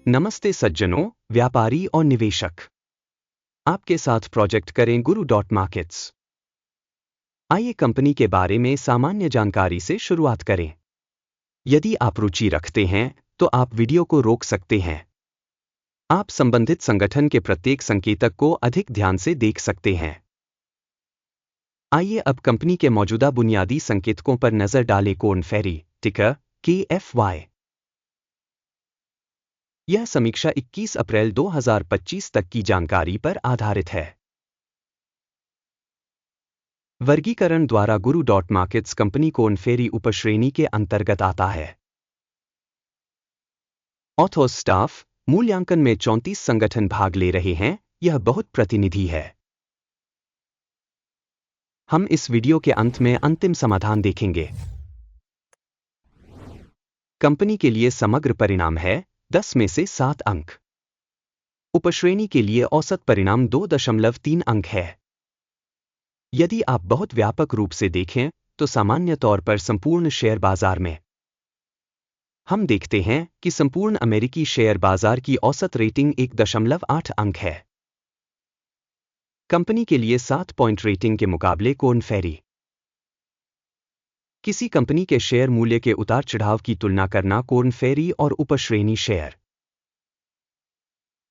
नमस्ते सज्जनों, व्यापारी और निवेशक। आपके साथ प्रोजेक्ट करें गुरु डॉट मार्केट्स। आइए कंपनी के बारे में सामान्य जानकारी से शुरुआत करें। यदि आप रुचि रखते हैं तो आप वीडियो को रोक सकते हैं। आप संबंधित संगठन के प्रत्येक संकेतक को अधिक ध्यान से देख सकते हैं। आइए अब कंपनी के मौजूदा बुनियादी संकेतकों पर नजर डालें। कोर्न फेरी, टिकर KFY। यह समीक्षा 21 अप्रैल 2025 तक की जानकारी पर आधारित है। वर्गीकरण द्वारा गुरु डॉट मार्केट्स कंपनी कोर्न फेरी उपश्रेणी के अंतर्गत आता है। ऑथर्स स्टाफ, मूल्यांकन में 34 संगठन भाग ले रहे हैं। यह बहुत प्रतिनिधि है। हम इस वीडियो के अंत में अंतिम समाधान देखेंगे। कंपनी के लिए समग्र परिणाम है 10 में से 7 अंक। उपश्रेणी के लिए औसत परिणाम 2.3 अंक है। यदि आप बहुत व्यापक रूप से देखें तो सामान्य तौर पर संपूर्ण शेयर बाजार में हम देखते हैं कि संपूर्ण अमेरिकी शेयर बाजार की औसत रेटिंग 1.8 अंक है। कंपनी के लिए 7 पॉइंट रेटिंग के मुकाबले कोर्न फेरी। किसी कंपनी के शेयर मूल्य के उतार चढ़ाव की तुलना करना। कोर्न फेरी और उपश्रेणी शेयर।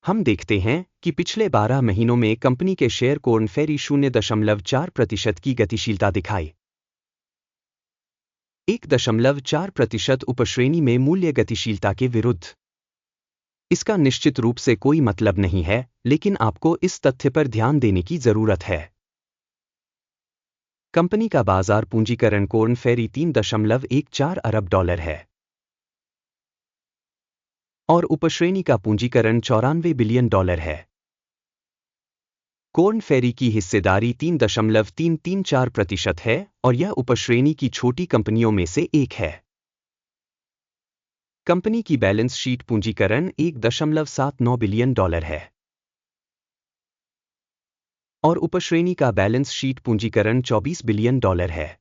हम देखते हैं कि पिछले 12 महीनों में कंपनी के शेयर कोर्न फेरी 0.4% की गतिशीलता दिखाई। 1.4% उपश्रेणी में मूल्य गतिशीलता के विरुद्ध। इसका निश्चित रूप से कोई मतलब नहीं है, लेकिन आपको इस तथ्य पर ध्यान देने की जरूरत है। कंपनी का बाजार पूंजीकरण कोर्न फेरी $3.14 अरब है और उपश्रेणी का पूंजीकरण $94 बिलियन है। कोर्न फेरी की हिस्सेदारी 3.334% है और यह उपश्रेणी की छोटी कंपनियों में से एक है। कंपनी की बैलेंस शीट पूंजीकरण $1.79 बिलियन है और उपश्रेणी का बैलेंस शीट पूंजीकरण $24 बिलियन है।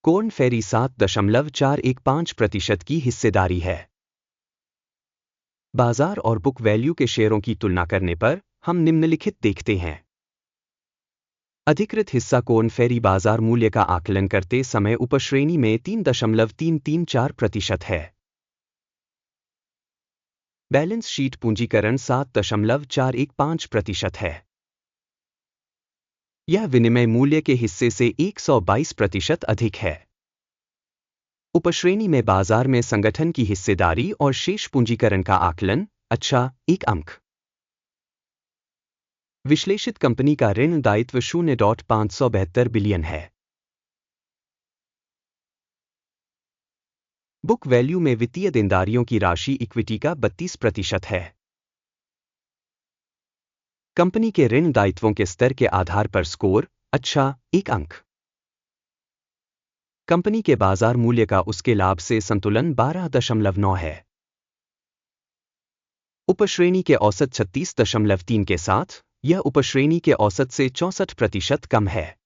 कोर्न फेरी 7.415% की हिस्सेदारी है। बाजार और बुक वैल्यू के शेयरों की तुलना करने पर हम निम्नलिखित देखते हैं। अधिकृत हिस्सा कोर्न फेरी बाजार मूल्य का आकलन करते समय उपश्रेणी में 3.334% है। बैलेंस शीट पूंजीकरण 7.415% है। यह विनिमय मूल्य के हिस्से से 122% अधिक है। उपश्रेणी में बाजार में संगठन की हिस्सेदारी और शेष पूंजीकरण का आकलन, 1 अंक। विश्लेषित कंपनी का ऋण दायित्व 0.572 बिलियन है। बुक वैल्यू में वित्तीय देनदारियों की राशि इक्विटी का 32% है। कंपनी के ऋण दायित्वों के स्तर के आधार पर स्कोर, 1 अंक। कंपनी के बाजार मूल्य का उसके लाभ से संतुलन 12.9 है। उपश्रेणी के औसत 36.3 के साथ यह उपश्रेणी के औसत से 64% कम है।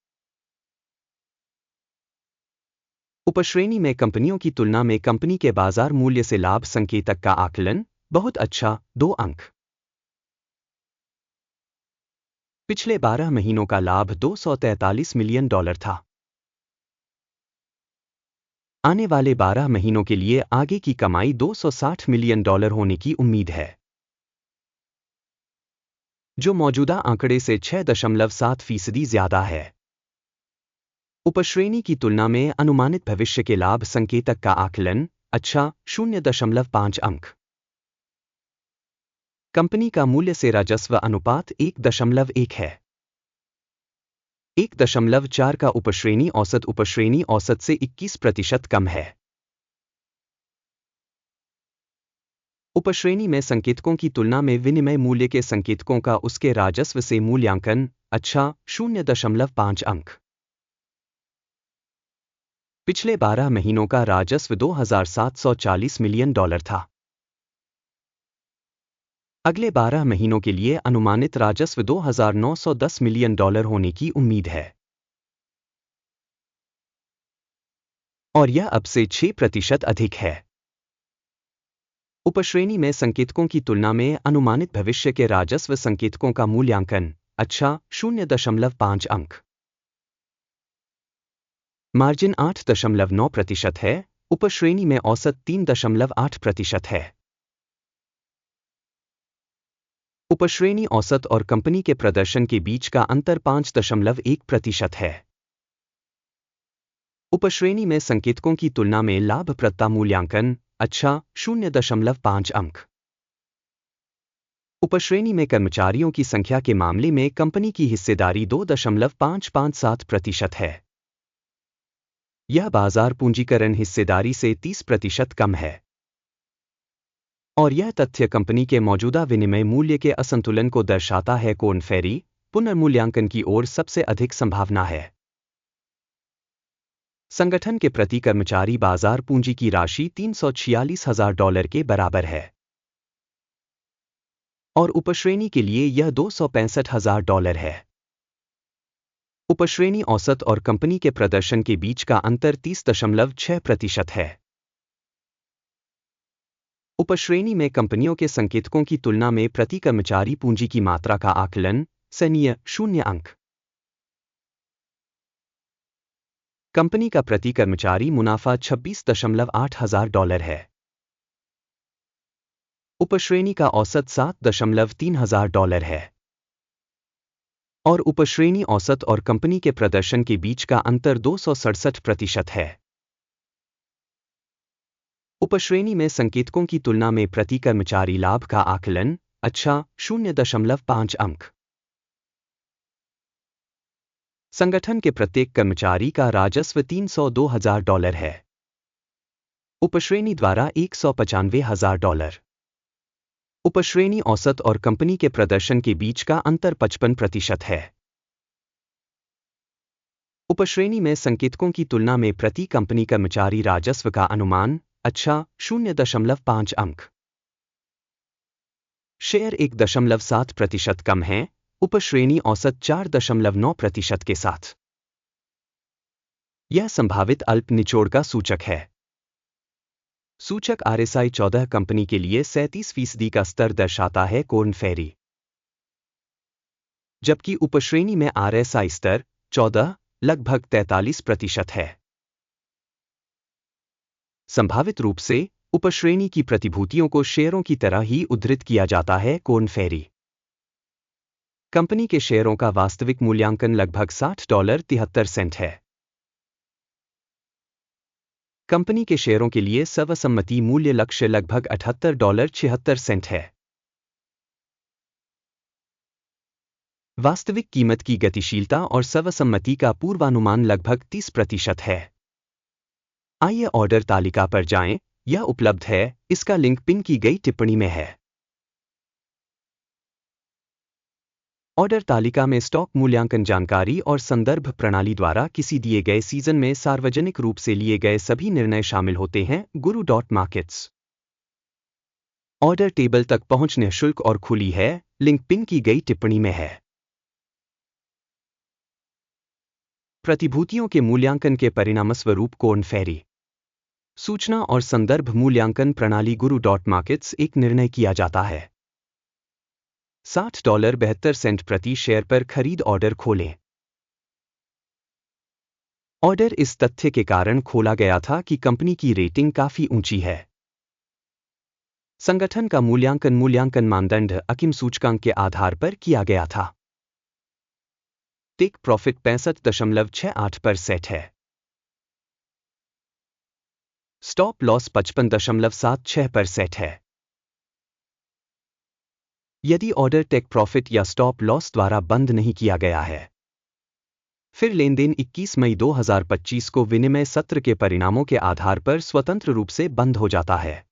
उपश्रेणी में कंपनियों की तुलना में कंपनी के बाजार मूल्य से लाभ संकेतक का आकलन, बहुत अच्छा, 2 अंक। पिछले 12 महीनों का लाभ $243 मिलियन था। आने वाले 12 महीनों के लिए आगे की कमाई $260 मिलियन होने की उम्मीद है, जो मौजूदा आंकड़े से 6.7% ज्यादा है। उपश्रेणी की तुलना में अनुमानित भविष्य के लाभ संकेतक का आकलन, 0.5 अंक। कंपनी का मूल्य से राजस्व अनुपात 1.1 है। 1.4 का उपश्रेणी औसत से 21% कम है। उपश्रेणी में संकेतकों की तुलना में विनिमय मूल्य के संकेतकों का उसके राजस्व से मूल्यांकन, 0.5 अंक। पिछले 12 महीनों का राजस्व $2,740 मिलियन था। अगले 12 महीनों के लिए अनुमानित राजस्व $2,910 मिलियन होने की उम्मीद है और यह अब से 6% अधिक है। उपश्रेणी में संकेतकों की तुलना में अनुमानित भविष्य के राजस्व संकेतकों का मूल्यांकन। अच्छा, 0.5 अंक। मार्जिन 8.9% है। उपश्रेणी में औसत 3.8% है। उपश्रेणी औसत और कंपनी के प्रदर्शन के बीच का अंतर 5.1% है। उपश्रेणी में संकेतकों की तुलना में लाभप्रदता मूल्यांकन। अच्छा, 0.5 अंक। उपश्रेणी में कर्मचारियों की संख्या के मामले में कंपनी की हिस्सेदारी 2.557% है। यह बाजार पूंजीकरण हिस्सेदारी से 30% कम है। और यह तथ्य कंपनी के मौजूदा विनिमय मूल्य के असंतुलन को दर्शाता है। कोर्न फेरी पुनर्मूल्यांकन की ओर सबसे अधिक संभावना है। संगठन के प्रति कर्मचारी बाजार पूंजी की राशि $346,000 के बराबर है और उपश्रेणी के लिए यह $265,000 है। उपश्रेणी औसत और कंपनी के प्रदर्शन के बीच का अंतर 30.6% है। उपश्रेणी में कंपनियों के संकेतकों की तुलना में प्रति कर्मचारी पूंजी की मात्रा का आकलन। सैन्य 0 अंक। कंपनी का प्रति कर्मचारी मुनाफा $26.8 है। उपश्रेणी का औसत $7.3 है और उपश्रेणी औसत और कंपनी के प्रदर्शन के बीच का अंतर 267% है। उपश्रेणी में संकेतकों की तुलना में प्रति कर्मचारी लाभ का आकलन। अच्छा, 0.5 अंक। संगठन के प्रत्येक कर्मचारी का राजस्व $302,000 है। उपश्रेणी द्वारा $195,000। उपश्रेणी औसत और कंपनी के प्रदर्शन के बीच का अंतर 55% है। उपश्रेणी में संकेतकों की तुलना में प्रति कंपनी कर्मचारी राजस्व का अनुमान। अच्छा, 0.5 अंक। शेयर 1.7% कम है। उपश्रेणी औसत 4.9% के साथ। यह संभावित अल्प निचोड़ का सूचक है। सूचक RSI 14 कंपनी के लिए 37% का स्तर दर्शाता है। कोर्न फेरी। जबकि उपश्रेणी में RSI स्तर 14 लगभग 43% है। संभावित रूप से उपश्रेणी की प्रतिभूतियों को शेयरों की तरह ही उद्धृत किया जाता है। कोर्न फेरी। कंपनी के शेयरों का वास्तविक मूल्यांकन लगभग $60.73 है। कंपनी के शेयरों के लिए सर्वसम्मति मूल्य लक्ष्य लगभग $78.76 है। वास्तविक कीमत की गतिशीलता और सर्वसम्मति का पूर्वानुमान लगभग 30% है। आइए ऑर्डर तालिका पर जाएं। यह उपलब्ध है। इसका लिंक पिन की गई टिप्पणी में है। ऑर्डर तालिका में स्टॉक मूल्यांकन जानकारी और संदर्भ प्रणाली द्वारा किसी दिए गए सीजन में सार्वजनिक रूप से लिए गए सभी निर्णय शामिल होते हैं। guru.markets। ऑर्डर टेबल तक पहुंच निःशुल्क और खुली है। लिंक पिन की गई टिप्पणी में है। प्रतिभूतियों के मूल्यांकन के परिणामस्वरूप कोर्न फेरी। सूचना और संदर्भ मूल्यांकन प्रणाली guru.markets एक निर्णय किया जाता है। $60.72 प्रति शेयर पर खरीद ऑर्डर खोलें। ऑर्डर इस तथ्य के कारण खोला गया था कि कंपनी की रेटिंग काफी ऊंची है। संगठन का मूल्यांकन मानदंड अकिम सूचकांक के आधार पर किया गया था। टेक प्रॉफिट 65.68% है। स्टॉप लॉस 55.76% है। यदि ऑर्डर टेक प्रॉफिट या स्टॉप लॉस द्वारा बंद नहीं किया गया है, फिर लेनदेन 21 मई 2025 को विनिमय सत्र के परिणामों के आधार पर स्वतंत्र रूप से बंद हो जाता है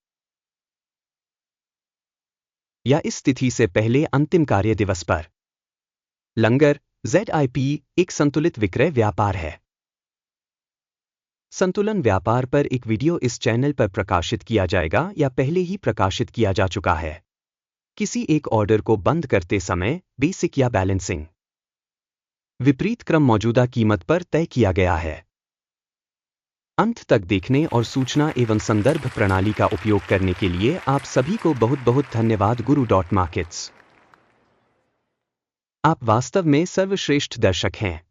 या इस तिथि से पहले अंतिम कार्य दिवस पर। लंगर ZIP एक संतुलित विक्रय व्यापार है। संतुलन व्यापार पर एक वीडियो इस चैनल पर प्रकाशित किया जाएगा या पहले ही प्रकाशित किया जा चुका है। किसी एक ऑर्डर को बंद करते समय बेसिक या बैलेंसिंग विपरीत क्रम मौजूदा कीमत पर तय किया गया है। अंत तक देखने और सूचना एवं संदर्भ प्रणाली का उपयोग करने के लिए आप सभी को बहुत बहुत धन्यवाद। Guru.markets, आप वास्तव में सर्वश्रेष्ठ दर्शक हैं।